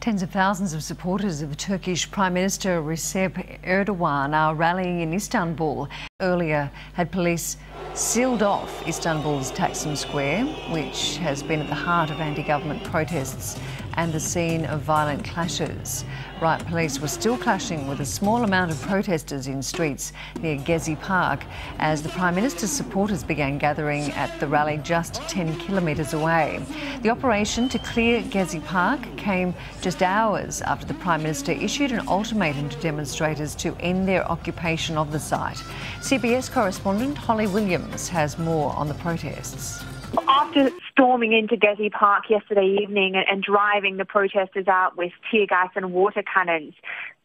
Tens of thousands of supporters of Turkish Prime Minister Recep Erdogan are rallying in Istanbul. Earlier had police sealed off Istanbul's Taksim Square, which has been at the heart of anti-government protests and the scene of violent clashes. Riot police were still clashing with a small amount of protesters in streets near Gezi Park as the Prime Minister's supporters began gathering at the rally just 10 kilometres away. The operation to clear Gezi Park came just hours after the Prime Minister issued an ultimatum to demonstrators to end their occupation of the site. CBS correspondent Holly Williams has more on the protests. After storming into Gezi Park yesterday evening and driving the protesters out with tear gas and water cannons,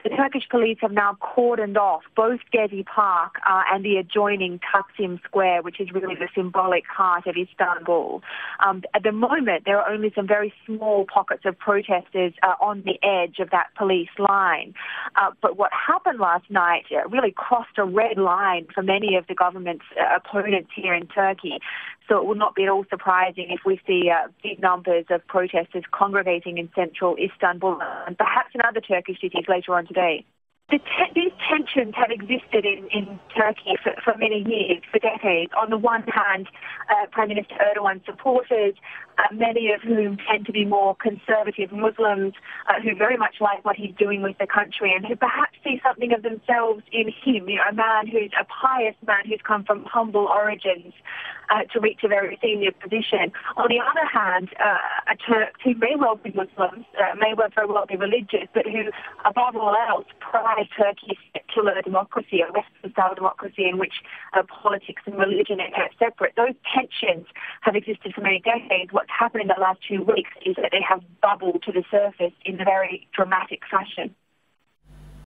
the Turkish police have now cordoned off both Gezi Park and the adjoining Taksim Square, which is really the symbolic heart of Istanbul. At the moment, there are only some very small pockets of protesters on the edge of that police line. But what happened last night really crossed a red line for many of the government's opponents here in Turkey. So it will not be at all surprising if we see big numbers of protesters congregating in central Istanbul and perhaps in other Turkish cities later on today. These tensions have existed in Turkey for many years, for decades. On the one hand, Prime Minister Erdogan's supporters, many of whom tend to be more conservative Muslims, who very much like what he's doing with the country and who perhaps see something of themselves in him, a man who's a pious man who's come from humble origins to reach a very senior position. On the other hand, a Turk who may well be Muslims, may very well be religious, but who, above all else, prize Turkey's secular democracy, a Western-style democracy in which politics and religion are kept separate. Those tensions have existed for many decades. What's happened in the last 2 weeks is that they have bubbled to the surface in a very dramatic fashion.